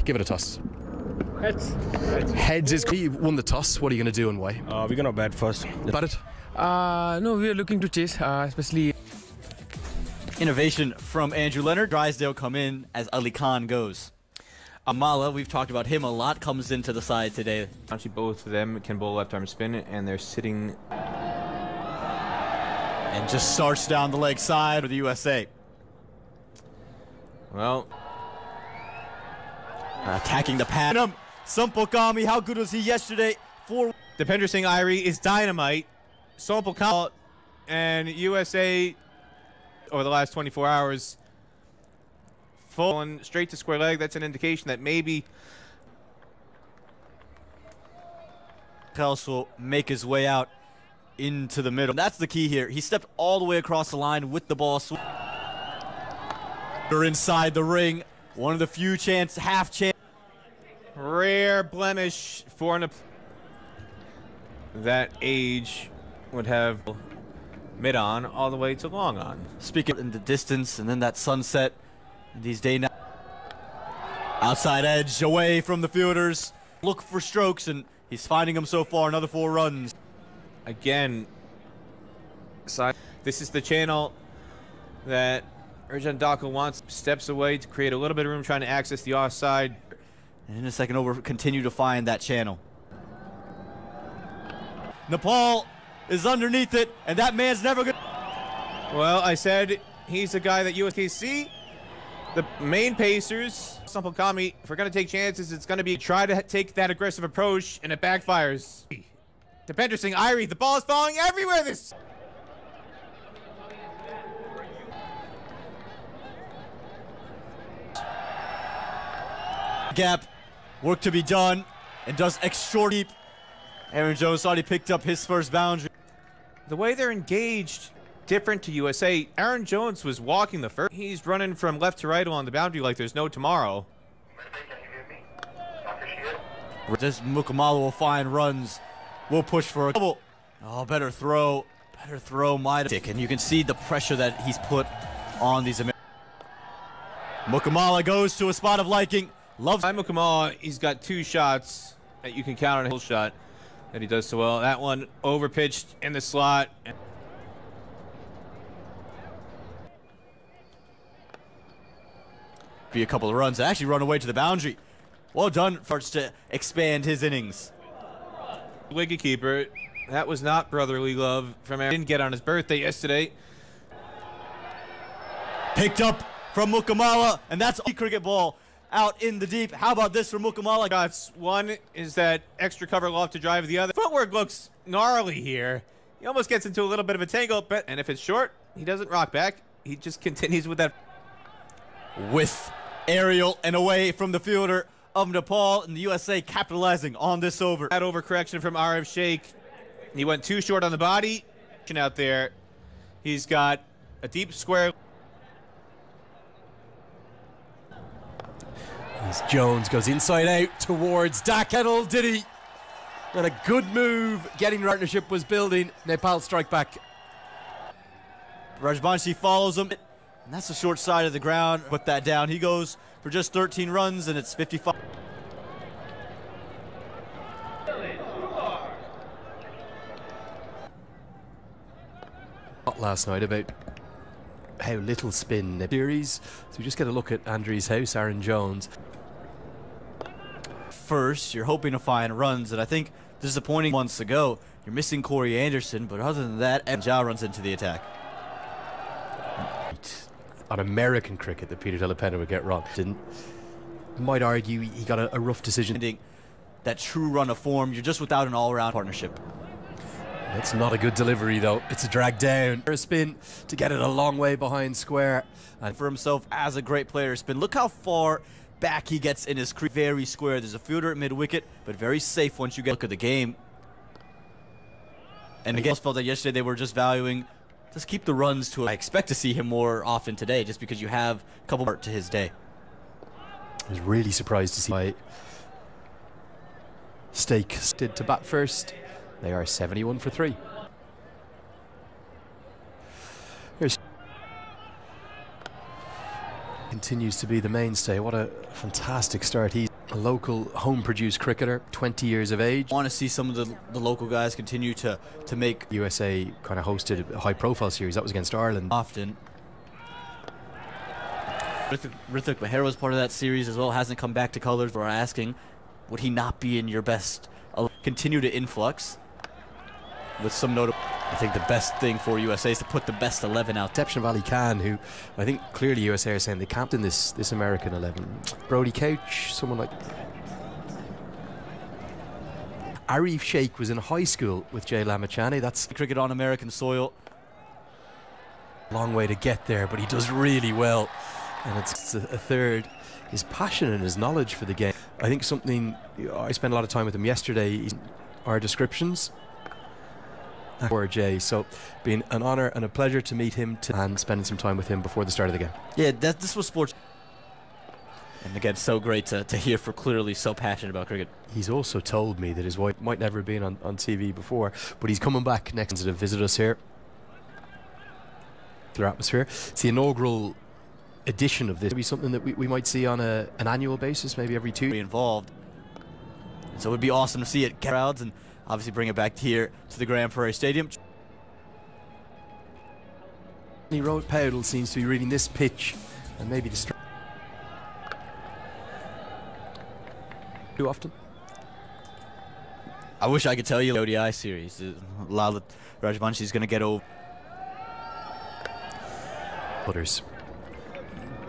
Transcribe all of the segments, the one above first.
Give it a toss. Heads. Heads is... You won the toss. What are you going to do and why? We're going to bat first. Bat it? No, we are looking to chase, especially... Innovation from Andrew Leonard. Drysdale come in as Ali Khan goes. Amala, we've talked about him a lot, comes into the side today. Actually, both of them can bowl left arm spin, and they're sitting... And just starts down the leg side of the USA. Well... attacking the pad. Sampokami, how good was he yesterday? Dipender Singh Irie is dynamite. Sampokami and USA over the last 24 hours falling straight to square leg. That's an indication that maybe Kels will make his way out into the middle. That's the key here. He stepped all the way across the line with the ball. They're inside the ring. One of the few half chance. Rare blemish for that age would have mid on all the way to long on. Speaking in the distance and then that sunset, these day now. Outside edge away from the fielders. Look for strokes and he's finding them so far. Another 4 runs. Again, this is the channel that Urjan Daka wants. Steps away to create a little bit of room trying to access the offside. And in a second over, continue to find that channel. Nepal is underneath it, and that man's never going to... Well, I said he's a guy that USKC, the main pacers, Sampokami, if we're going to take chances, it's going to be try to take that aggressive approach, and it backfires. Dipender Singh Irie, the ball is falling everywhere this... Gap, work to be done, and does extra deep. Aaron Jones already picked up his first boundary. The way they're engaged, different to USA. Aaron Jones was walking the first. He's running from left to right along the boundary like there's no tomorrow. This Mukamala will find runs. We'll push for a double. Oh, better throw. Better throw, Mighty. And you can see the pressure that he's put on these Americans. Mukamala goes to a spot of liking. Loves Mukamala, he's got 2 shots that you can count on a whole shot that he does so well. That one overpitched in the slot. Be a couple of runs and actually run away to the boundary. Well done, starts to expand his innings. Wicketkeeper, that was not brotherly love from Aaron. Didn't get on his birthday yesterday. Picked up from Mukamala, and that's a cricket ball out in the deep. How about this from Mukamala? Shots. One is that extra cover loft to drive the other. Footwork looks gnarly here. He almost gets into a little bit of a tangle, and if it's short, he doesn't rock back. He just continues with that. With aerial and away from the fielder of Nepal, and the USA capitalizing on this over. That overcorrection from Arif Sheikh. He went too short on the body. Out there, he's got a deep square. As Jones goes inside out towards Dakettle, did he? And a good move. Getting the partnership was building. Nepal strike back. Rajbanshi follows him. And that's the short side of the ground. Put that down. He goes for just 13 runs, and it's 55. Last night about how little spin the series. So we just get a look at Andrew's house, Aaron Jones. First, you're hoping to find runs, and I think disappointing months ago, you're missing Corey Anderson, but other than that, Jao runs into the attack. On American cricket that Peter Delapena would get wrong. Might argue he got a rough decision. That true run of form, you're just without an all-round partnership. It's not a good delivery though. It's a drag down. A spin to get it a long way behind square. And for himself as a great player spin, look how far back he gets in his crease. Very square. There's a fielder at mid-wicket, but very safe once you get a look at the game. And again, I felt that yesterday they were just valuing, just keep the runs to it. I expect to see him more often today just because you have a couple more to his day. I was really surprised to see my stake did to bat first. They are 71 for 3. Here's continues to be the mainstay. What a fantastic start he's a local home-produced cricketer, 20 years of age. I want to see some of the local guys continue to make USA kind of hosted a high-profile series. That was against Ireland. often. Rithik Beher was part of that series as well. Hasn't come back to colours. We're asking, would he not be in your best? Continue to influx with some notable. I think the best thing for USA is to put the best 11 out. Exception of Ali Khan, who I think clearly USA are saying they camped in this American 11. Brody Couch, someone like Arif Sheikh was in high school with Jay Lamachani. That's Cricket on American soil. a long way to get there, but he does really well. And it's a third. His passion and his knowledge for the game. I think something, I spent a lot of time with him yesterday, our descriptions. For Jay, so been an honour and a pleasure to meet him and spending some time with him before the start of the game. Yeah, this was sports. And again, so great to hear for clearly so passionate about cricket. He's also told me that his wife might never have been on TV before, but he's coming back next to visit us here. Their atmosphere. It's the inaugural edition of this. It'll be something that we might see on an annual basis, maybe every 2 years. Involved. And so it would be awesome to see it crowds and obviously bring it back here to the Grand Prairie Stadium. Road Powdle seems to be reading this pitch and maybe the too often. I wish I could tell you the ODI series. Lala Rajvanshi is going to get over. Butters.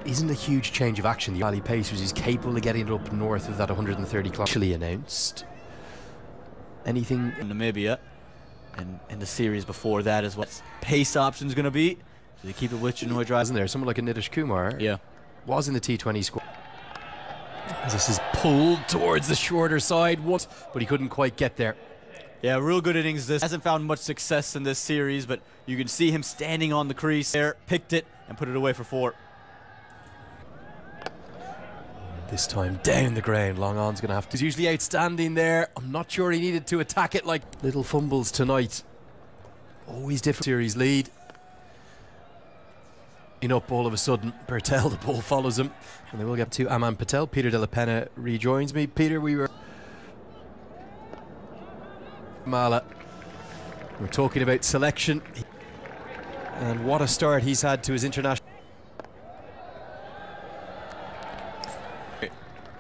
Isn't a huge change of action. The Valley Pacers is capable of getting it up north of that 130 kilometers. Actually announced. Anything In Namibia and in the series before that is what pace option is going to be. So they keep it with Chinoy Drive. isn't there? Someone like a Nitish Kumar Yeah. was in the T20 squad. As this is pulled towards the shorter side once, but he couldn't quite get there. Yeah, real good innings. This hasn't found much success in this series, but you can see him standing on the crease there, picked it and put it away for 4. This time down the ground. Long on's going to have to. He's usually outstanding there. I'm not sure he needed to attack it like little fumbles tonight. Always different. Series lead. Up all of a sudden, Bertel, the ball follows him, and they will get to Aman Patel. Peter De La Pena rejoins me. Peter, we were Mala. We're talking about selection, and what a start he's had to his international.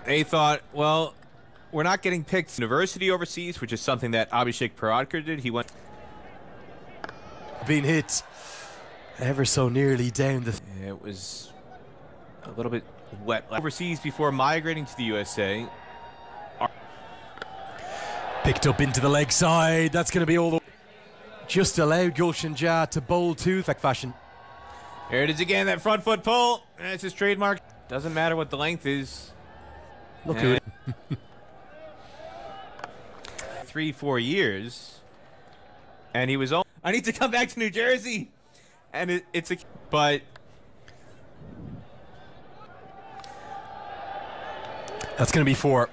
They thought, well, we're not getting picked university overseas, which is something that Abhishek Paradkar did. He went. Being hit ever so nearly down the. It was a little bit wet overseas before migrating to the USA. Picked up into the leg side. That's going to be all the. Just allowed Gulshan Jah to bowl to fashion. Here it is again, that front foot pull. That's his trademark. Doesn't matter what the length is. Look at it. 3-4 years, and he was. I need to come back to New Jersey, and it's a. But that's going to be 4.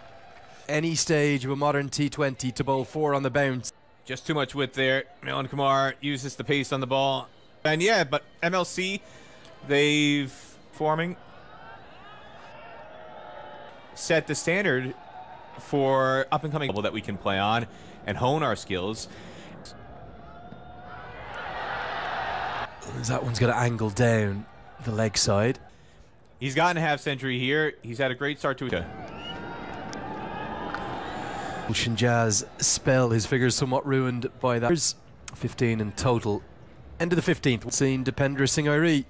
Any stage of a modern T20 to bowl 4 on the bounce. just too much width there. Milan Kumar uses the pace on the ball, and yeah, but MLC, they've forming set the standard for up and coming level that we can play on and hone our skills. That one's going to angle down the leg side. He's gotten a half century here. He's had a great start to it. Gulshan Jah's spell, his figures somewhat ruined by that. 15 in total. End of the 15th. Seen Dipendra Singh Airi.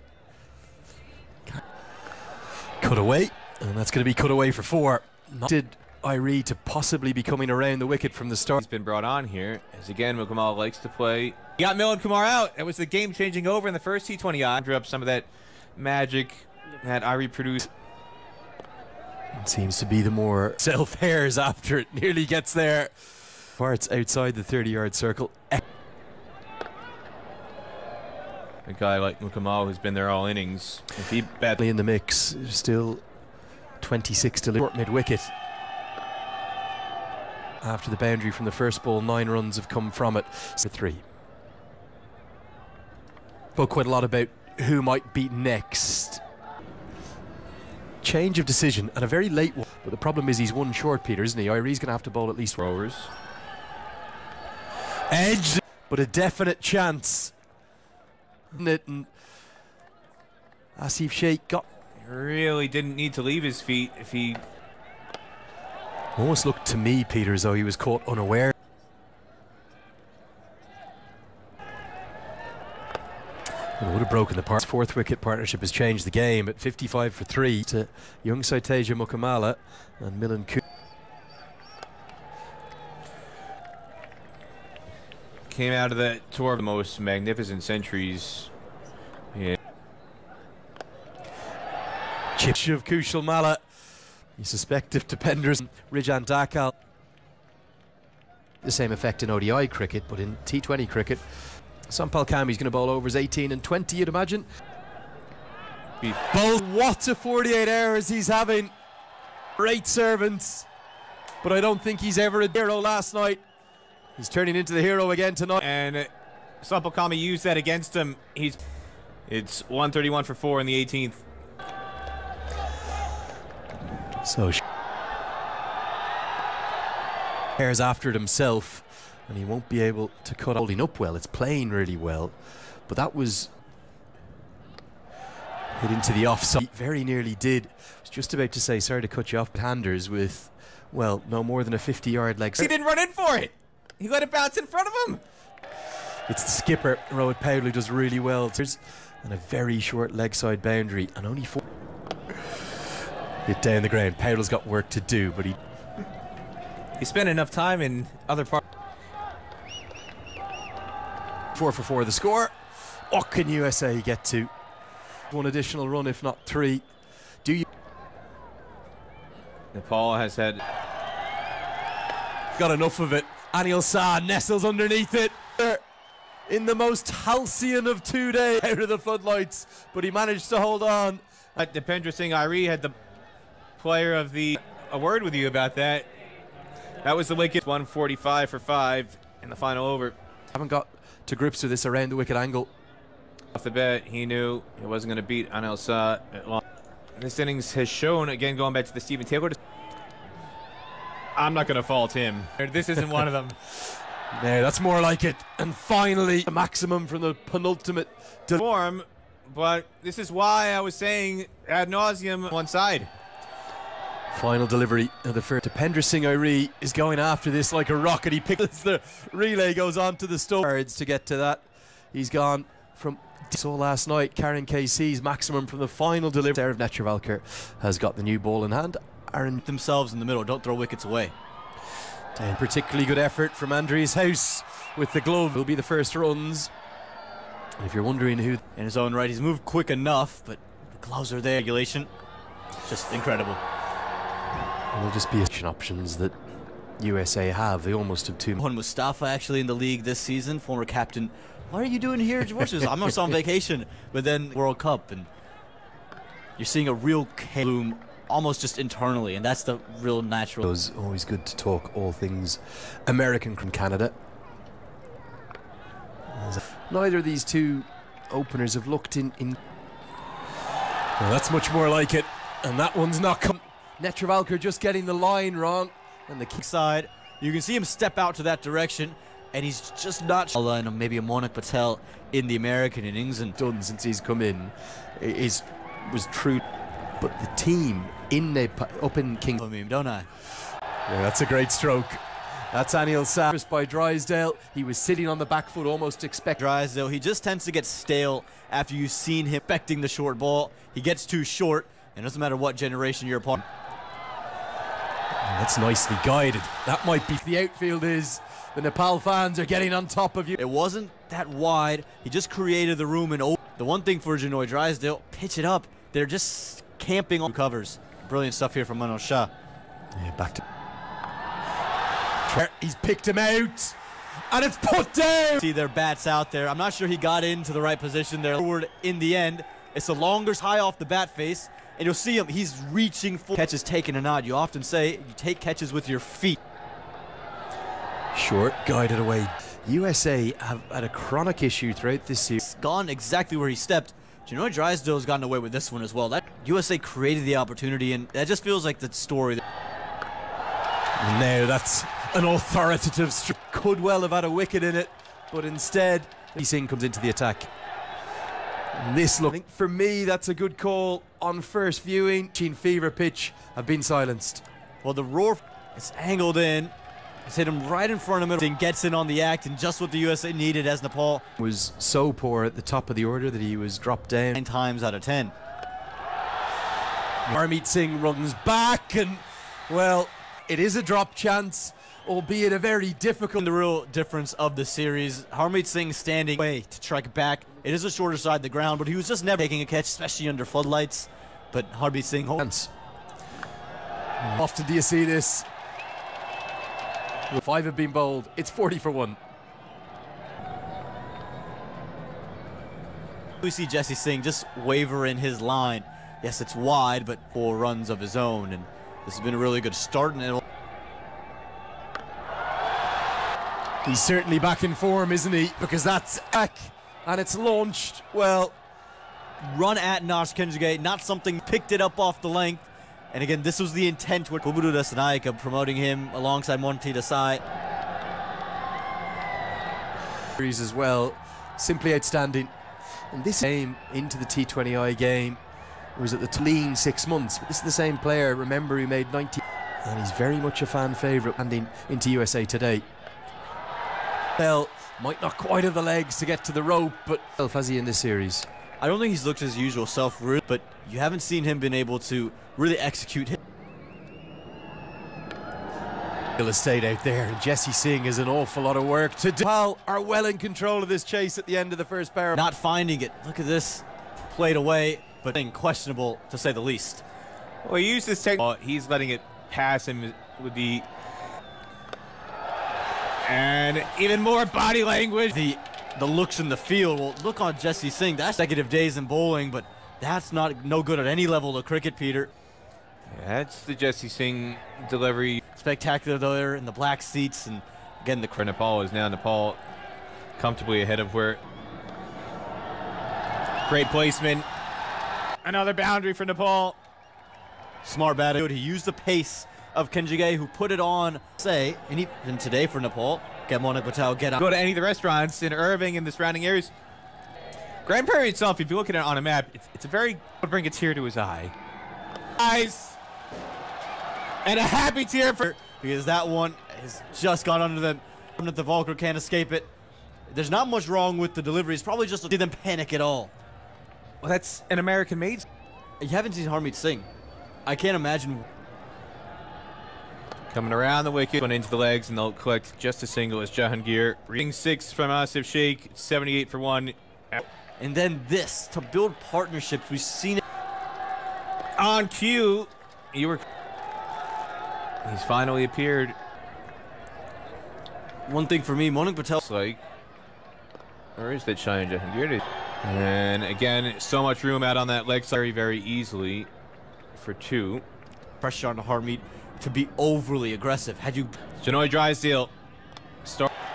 Cut away, and that's going to be cut away for 4. Did Airi to possibly be coming around the wicket from the start. He's been brought on here, as again, Mukamal likes to play. He got Milan Kumar out. That was the game-changing over in the first T20 on. Drew up some of that magic that Airi produced. It seems to be the more self-hairs after it nearly gets there. Parts outside the 30-yard circle. A guy like Mukamal who's been there all innings. If he badly In the mix, still 26 to short mid-wicket. After the boundary from the first ball, 9 runs have come from it. 3. Spoke quite a lot about who might beat next. change of decision and a very late one. But the problem is he's one short, Peter, isn't he? Irie's going to have to bowl at least rowers. Edge, but a definite chance. And Asif Sheikh got... Really didn't need to leave his feet if he... Almost looked to me, Peter, as though he was caught unaware. It would have broken the part. Fourth wicket partnership has changed the game at 55 for 3 to young Saiteja Mukamala and Milan Ku. Came out of the tour of the most magnificent centuries. Yeah. Chip of Kushal Malla. You suspect if Dependers Rijan Dakal. The same effect in ODI cricket, but in T20 cricket, Sampal Kami's going to bowl overs 18 and 20, you'd imagine. What a 48 hours he's having. Great servants. But I don't think he's ever a hero last night. He's turning into the hero again tonight. And Sampal Kami used that against him. It's 131 for 4 in the 18th. So cares after it himself, and he won't be able to cut. Holding up well, it's playing really well, but that was hit into the offside. Very nearly did. I was just about to say sorry to cut you off, but handers with, well, no more than a 50-yard leg. He didn't run in for it. He let it bounce in front of him. It's the skipper, Rohit Powell, who does really well. And a very short leg side boundary, and only 4. Hit down the ground. Powell's got work to do, but he spent enough time in other parts. 4 for 4 the score. What can USA get to? One additional run, if not 3. Do you? Nepal has had got enough of it. Anil Shah nestles underneath it. In the most halcyon of 2 days out of the floodlights, but he managed to hold on. Dipendra Singh Irie had the player of the... A word with you about that. That was the wicket. 145 for 5 in the final over. Haven't got to grips with this around the wicket angle. Off the bat, he knew he wasn't going to beat Anil Shah at long. This innings has shown, again, going back to the Stephen Taylor. I'm not going to fault him. This isn't one of them. No, that's more like it. And finally, the maximum from the penultimate form. But this is why I was saying ad nauseum one side. Final delivery of the first. Dipendra Singh Irie is going after this like a rocket. He picks the relay, goes on to the cards to get to that. He's gone from so last night. Karen KC's maximum from the final delivery. Sarah Netravalkar has got the new ball in hand. Aaron Themselves in the middle, don't throw wickets away. And particularly good effort from Andreas House with the glove. Will be the first runs. If you're wondering who In his own right, he's moved quick enough, but the gloves are there. Regulation, just incredible. will just be options that USA have. They almost have two. One Mustafa actually in the league this season, former captain. What are you doing here, George? I'm just on vacation, but then World Cup, and you're seeing a real bloom almost just internally, and that's the real natural. It was always good to talk all things American from Canada. Neither of these two openers have looked in. Well, that's much more like it, and that one's not come. Netravalkar just getting the line wrong, and the kick side. You can see him step out to that direction, and he's just not. And maybe a Monik Patel in the American innings, and done since he's come in was true. But the team in Nepal, up in King, don't I? Yeah, that's a great stroke. That's Anil Shah by Drysdale. He was sitting on the back foot, almost expecting. Drysdale, he just tends to get stale after you've seen him expecting the short ball. He gets too short, and it doesn't matter what generation you're upon. That's nicely guided. That might be the outfield is. The Nepal fans are getting on top of you. It wasn't that wide. He just created the room, and the one thing for Janoy Drysdale, pitch it up. They're just camping on covers. Brilliant stuff here from Anil Shah. Yeah, back to. He's picked him out, and it's put down. See their bats out there. I'm not sure he got into the right position there. Forward in the end. It's a longer high off the bat face, and you'll see him. He's reaching for catches taken or not. You often say you take catches with your feet. Short, guided away. USA have had a chronic issue throughout this series. It's gone exactly where he stepped. Janoy Drysdale's gotten away with this one as well. That USA created the opportunity, and that just feels like the story. Now that's an authoritative strike. Could well have had a wicket in it, but instead, Singh comes into the attack. And this look, I think for me, that's a good call on first viewing. Sheen fever pitch have been silenced. Well, the roar is angled in. It's hit him right in front of him. And gets in on the act, and just what the USA needed as Nepal Was so poor at the top of the order that he was dropped down. 9 times out of 10. Harmeet Singh runs back, and well, it is a drop chance, albeit a very difficult. The real difference of the series, Harmeet Singh standing way to strike back. It is a shorter side of the ground, but he was just never taking a catch, especially under floodlights. But Harmeet Singh holds. Often do you see this? 5 have been bowled. It's 40 for 1. We see Jesse Singh just waver in his line. Yes, it's wide, but 4 runs of his own, and this has been a really good start. And He's certainly back in form, isn't he? Because that's back, and it's launched. Well, run at Nash Kenjige, not something picked it up off the length. And again, this was the intent with Kuburu Dasanaika, promoting him alongside Monty Desai. As well, simply outstanding. And this game into the T20I game was at the lean 6 months. But this is the same player. Remember, he made 90, and he's very much a fan favourite handing into USA today. Well, might not quite have the legs to get to the rope, but has he in this series? I don't think he's looked his usual self, but you haven't seen him been able to really execute him. Real estate out there, and Jesse Singh has an awful lot of work to do. Nepal are well in control of this chase at the end of the first power. Not finding it. Look at this. Played away, but questionable to say the least. Well, he used this technique. He's letting it pass him with the... And even more body language. The looks in the field. Well, look on Jesse Singh. That's consecutive days in bowling, but that's no good at any level of cricket, Peter. Yeah, that's the Jesse Singh delivery. Spectacular there in the black seats, and again the for Nepal is now Nepal comfortably ahead of where. Great placement. Another boundary for Nepal. Smart batting. He used the pace of Kenjige, who put it on, and today for Nepal, get Monik Patel, get out. Go to any of the restaurants in Irving and the surrounding areas. Grand Prairie itself, if you look at it on a map, it's a very, would bring a tear to his eye. Eyes. And a happy tear for, because that one has just gone under them. The Volker can't escape it. There's not much wrong with the delivery. It's probably just didn't panic at all. Well, that's an American made. You haven't seen Harmeet Singh. I can't imagine. Coming around the wicket, going into the legs, and they'll collect just a single as Jahangir. Reading 6 from Asif Sheikh, 78 for 1. And then this, to build partnerships, we've seen it. On cue, he's finally appeared. One thing for me, Monik Patel. Like, where is that shine, Jahangir? And again, so much room out on that leg side, very, very easily for 2. Pressure on Harmeet to be overly aggressive. Had you... Janoy Drysdale.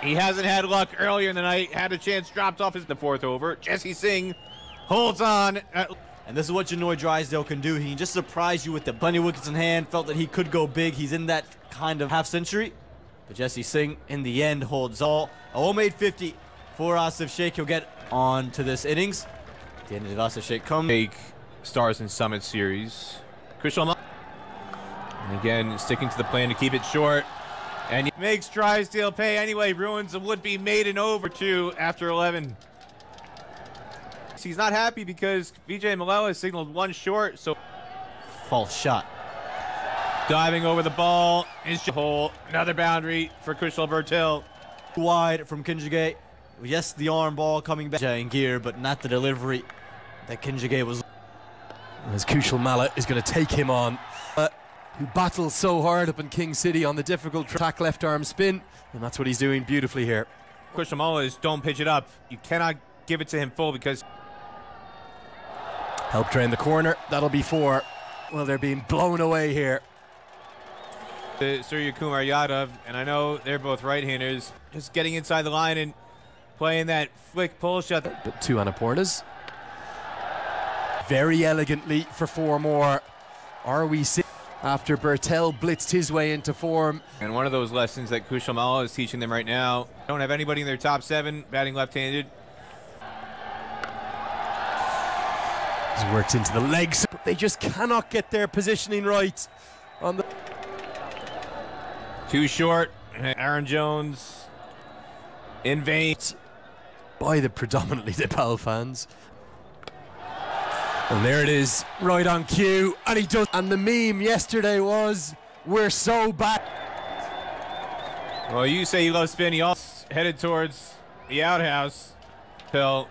He hasn't had luck earlier in the night. Had a chance, dropped off the 4th over. Jesse Singh holds on. And this is what Janoy Drysdale can do. He can just surprise you with the plenty of wickets in hand. Felt that he could go big. He's in that kind of half century. But Jesse Singh, in the end, holds all. A homemade 50 for Asif Sheikh. He'll get on to this innings. At the end of Asif Sheikh comes. Take Stars and Summit Series. Kushal. And again, sticking to the plan to keep it short. And he makes Drysdale pay anyway. Ruins a would-be maiden over 2 after 11. He's not happy because Vijay Malala signaled 1 short, so... False shot. Diving over the ball is hole. Another boundary for Kushal Bertil. Wide from Kenjige. Yes, the arm ball coming back in gear, but not the delivery that Kenjige was. As Kushal Malla is going to take him on, who battles so hard up in King City on the difficult track left arm spin, and that's what he's doing beautifully here. Kushal Malla is don't pitch it up. You cannot give it to him full because... Help drain the corner. That'll be 4. Well, they're being blown away here. Surya Kumar Yadav, and I know they're both right-handers, just getting inside the line and playing that flick pull shot. But 2 Annapurnas. very elegantly for 4 more. Are we after Bertel blitzed his way into form? And one of those lessons that Kushal Malla is teaching them right now. Don't have anybody in their top 7 batting left-handed. He's worked into the legs, but they just cannot get their positioning right on the Too short. Aaron Jones in vain by the predominantly Nepal fans. And there it is, right on cue, and he does. And the meme yesterday was, "We're so bad." Well, you say you love spin. He also headed towards the outhouse. Phil